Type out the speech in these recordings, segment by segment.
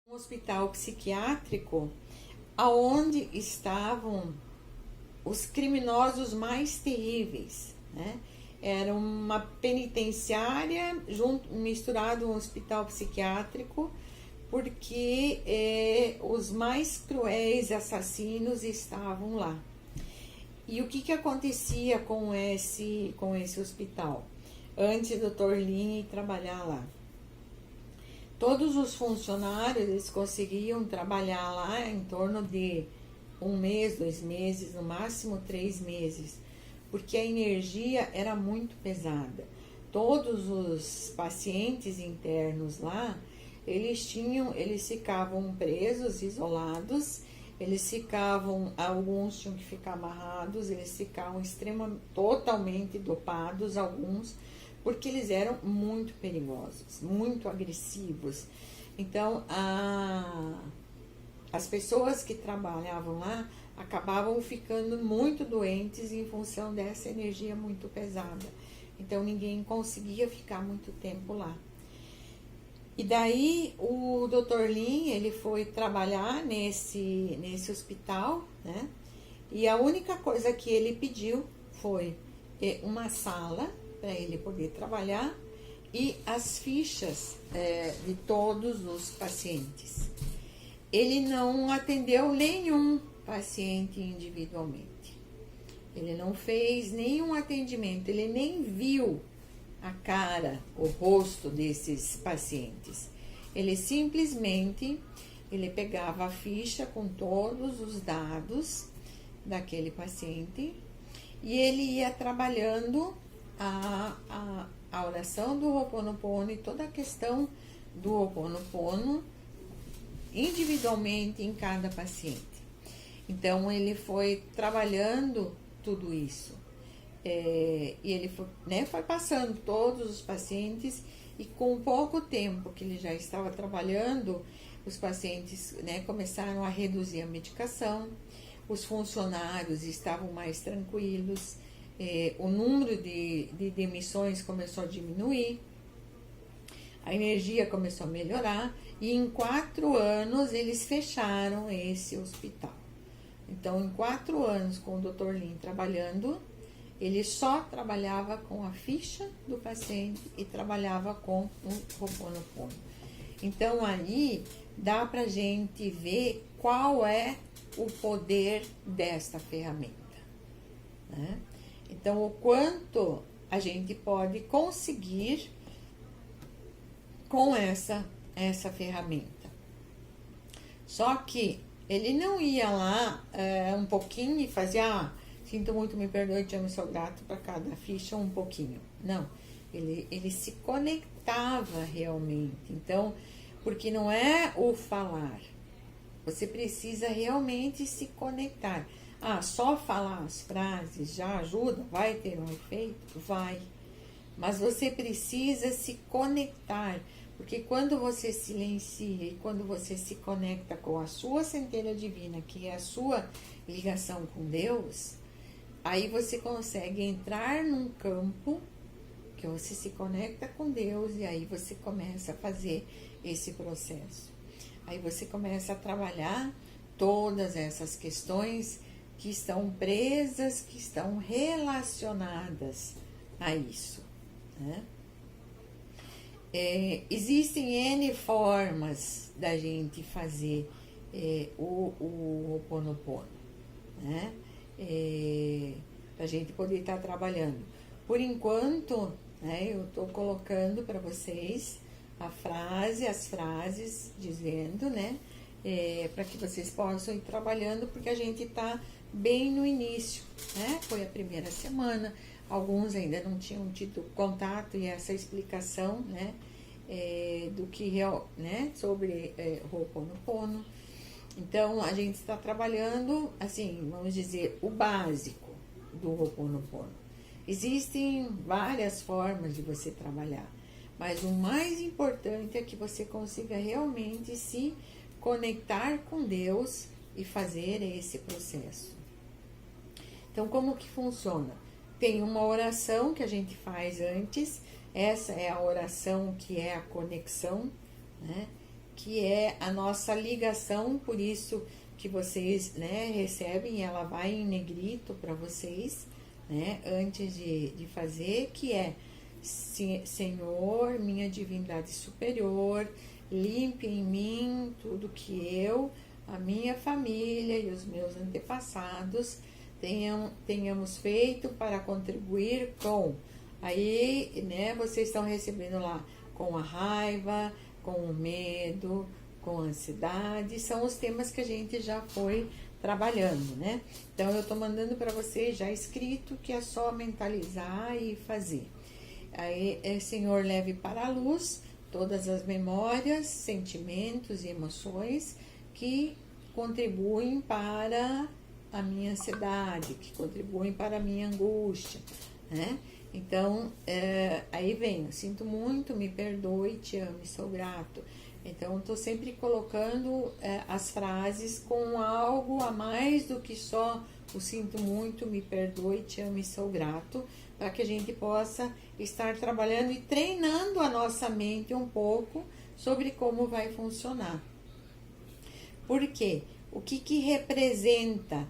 Um hospital psiquiátrico aonde estavam os criminosos mais terríveis, né? Era uma penitenciária misturado a um hospital psiquiátrico, porque os mais cruéis assassinos estavam lá. E o que acontecia com esse hospital antes do Dr. Lin trabalhar lá? Todos os funcionários eles conseguiam trabalhar lá em torno de 1 mês, 2 meses, no máximo 3 meses, porque a energia era muito pesada. Todos os pacientes internos lá, eles ficavam presos, isolados, alguns tinham que ficar amarrados, eles ficavam totalmente dopados, alguns, porque eles eram muito perigosos, muito agressivos. Então, as pessoas que trabalhavam lá acabavam ficando muito doentes em função dessa energia muito pesada. Então, ninguém conseguia ficar muito tempo lá. E daí, o Dr. Lin, ele foi trabalhar nesse hospital, né? E a única coisa que ele pediu foi uma sala para ele poder trabalhar e as fichas de todos os pacientes. Ele não atendeu nenhum paciente individualmente. Ele não fez nenhum atendimento, ele nem viu a cara, o rosto desses pacientes. Ele simplesmente pegava a ficha com todos os dados daquele paciente e ele ia trabalhando a oração do Ho'oponopono e toda a questão do Ho'oponopono individualmente em cada paciente. Então, ele foi trabalhando tudo isso. E ele foi passando todos os pacientes e com pouco tempo que ele já estava trabalhando, os pacientes começaram a reduzir a medicação, os funcionários estavam mais tranquilos, o número de demissões começou a diminuir, a energia começou a melhorar e em 4 anos eles fecharam esse hospital. Então, em 4 anos com o Dr. Lin trabalhando, ele só trabalhava com a ficha do paciente e trabalhava com o Ho'oponopono. Então, aí dá pra gente ver qual é o poder desta ferramenta, né? Então, o quanto a gente pode conseguir com essa ferramenta. Só que ele não ia lá um pouquinho e fazia, sinto muito, me perdoe, te amo, sou grato, para cada ficha um pouquinho. Não, ele se conectava realmente. Então, porque não é o falar, você precisa realmente se conectar. Só falar as frases já ajuda? Vai ter um efeito? Vai. Mas você precisa se conectar, porque quando você silencia e quando você se conecta com a sua centelha divina, que é a sua ligação com Deus, aí você consegue entrar num campo que você se conecta com Deus e aí você começa a fazer esse processo. Aí você começa a trabalhar todas essas questões que estão presas, que estão relacionadas a isso, né? Existem N formas da gente fazer o Ho'oponopono, né? Pra gente poder estar trabalhando. Por enquanto, né, eu estou colocando para vocês as frases dizendo, né? Para que vocês possam ir trabalhando, porque a gente está bem no início, né? Foi a primeira semana, alguns ainda não tinham tido contato e essa explicação, né? Do que né? Sobre Ho'oponopono. Então, a gente está trabalhando, assim, vamos dizer, o básico do Ho'oponopono. Existem várias formas de você trabalhar, mas o mais importante é que você consiga realmente se conectar com Deus e fazer esse processo. Então, como que funciona? Tem uma oração que a gente faz antes, essa é a oração que é a conexão, né? que é a nossa ligação, por isso que vocês, né, recebem, ela vai em negrito para vocês, né, antes de fazer, que é: Senhor, minha divindade superior, limpe em mim tudo que eu, a minha família e os meus antepassados tenhamos feito para contribuir com. Aí, né, vocês estão recebendo lá com a raiva, com o medo, com a ansiedade, são os temas que a gente já foi trabalhando, né? Então, eu tô mandando para vocês já escrito, que é só mentalizar e fazer. Aí, Senhor, leve para a luz todas as memórias, sentimentos e emoções que contribuem para a minha ansiedade, que contribuem para a minha angústia, né? Então, aí vem: sinto muito, me perdoe, te amo e sou grato. Então, estou sempre colocando as frases com algo a mais do que só o sinto muito, me perdoe, te amo e sou grato, para que a gente possa estar trabalhando e treinando a nossa mente um pouco sobre como vai funcionar. Por quê? O que representa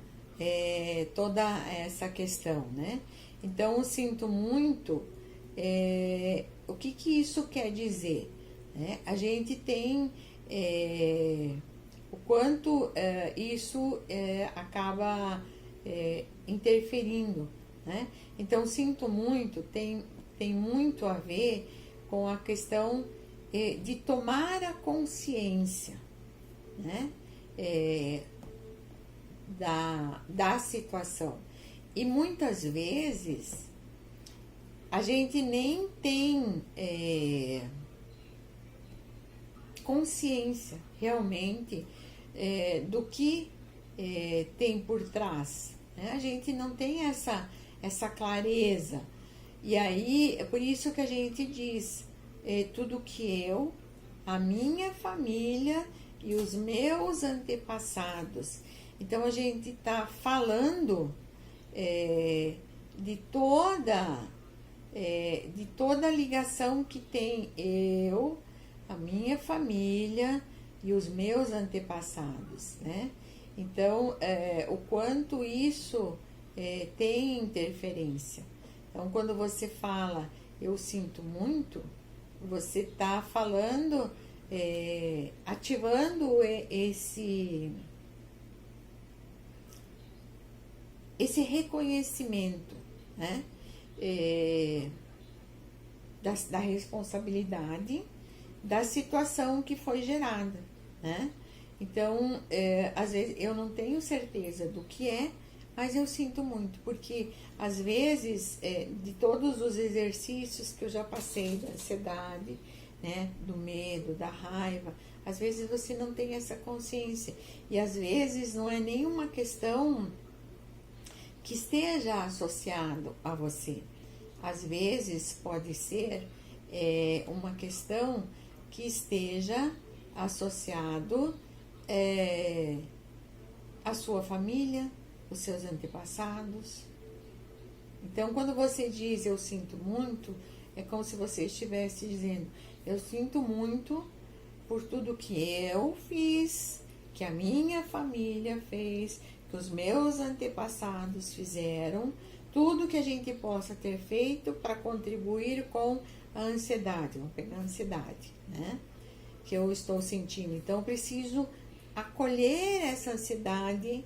toda essa questão, né? Então, eu sinto muito, o que isso quer dizer? Né? A gente tem o quanto isso acaba interferindo, né? Então, sinto muito tem muito a ver com a questão de tomar a consciência, né? Da situação. E muitas vezes a gente nem tem consciência realmente do que tem por trás, né? A gente não tem essa clareza. E aí, é por isso que a gente diz: tudo que eu, a minha família e os meus antepassados. Então, a gente está falando de toda a ligação que tem eu, a minha família e os meus antepassados, né? Então, o quanto isso tem interferência. Então, quando você fala eu sinto muito, você está falando, ativando esse reconhecimento, né? Da responsabilidade da situação que foi gerada, né? Então, às vezes eu não tenho certeza do que é, mas eu sinto muito, porque às vezes, de todos os exercícios que eu já passei, da ansiedade, né, do medo, da raiva, às vezes você não tem essa consciência, e às vezes não é nenhuma questão que esteja associado a você. Às vezes pode ser uma questão que esteja associado à sua família, os seus antepassados. Então, quando você diz eu sinto muito, é como se você estivesse dizendo: eu sinto muito por tudo que eu fiz, que a minha família fez, que os meus antepassados fizeram, tudo que a gente possa ter feito para contribuir com a ansiedade. Vamos pegar a ansiedade, né? Que eu estou sentindo. Então, eu preciso acolher essa ansiedade,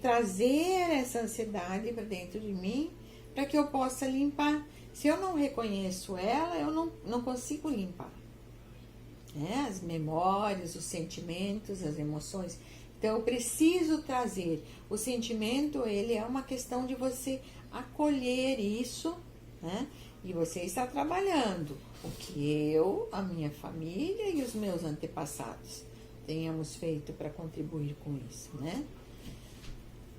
trazer essa ansiedade para dentro de mim, para que eu possa limpar. Se eu não reconheço ela, eu não consigo limpar, né? As memórias, os sentimentos, as emoções. Então, eu preciso trazer. O sentimento, ele é uma questão de você acolher isso, né? E você está trabalhando o que eu, a minha família e os meus antepassados tenhamos feito para contribuir com isso, né?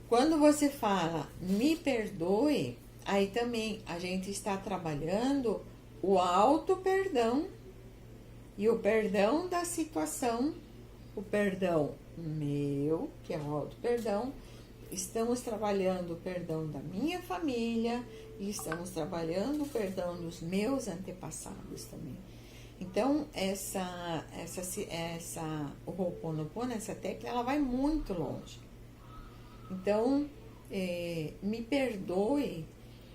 Quando você fala me perdoe, aí também a gente está trabalhando o auto-perdão e o perdão da situação, o perdão meu, que é o auto-perdão. Estamos trabalhando o perdão da minha família e estamos trabalhando o perdão dos meus antepassados também. Então, o Ho'oponopono, essa técnica, ela vai muito longe. Então, me perdoe,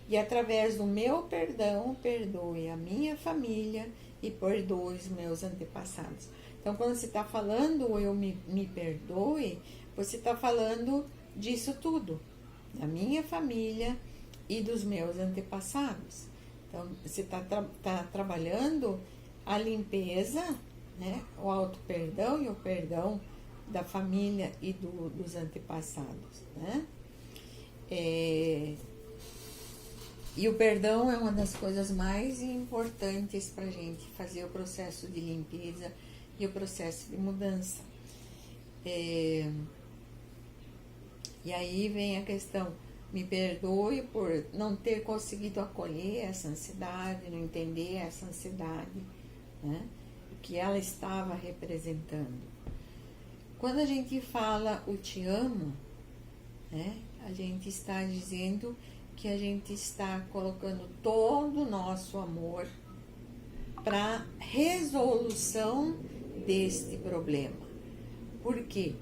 e através do meu perdão, perdoe a minha família e perdoe os meus antepassados. Então, quando você está falando eu me perdoe, você está falando disso tudo, da minha família e dos meus antepassados. Então, você está trabalhando a limpeza, né? O auto-perdão e o perdão da família e dos antepassados, né? E o perdão é uma das coisas mais importantes para a gente fazer o processo de limpeza e o processo de mudança. E aí vem a questão, me perdoe por não ter conseguido acolher essa ansiedade, não entender essa ansiedade, né? O que ela estava representando. Quando a gente fala o te amo, né? A gente está dizendo que a gente está colocando todo o nosso amor para resolução deste problema. Porque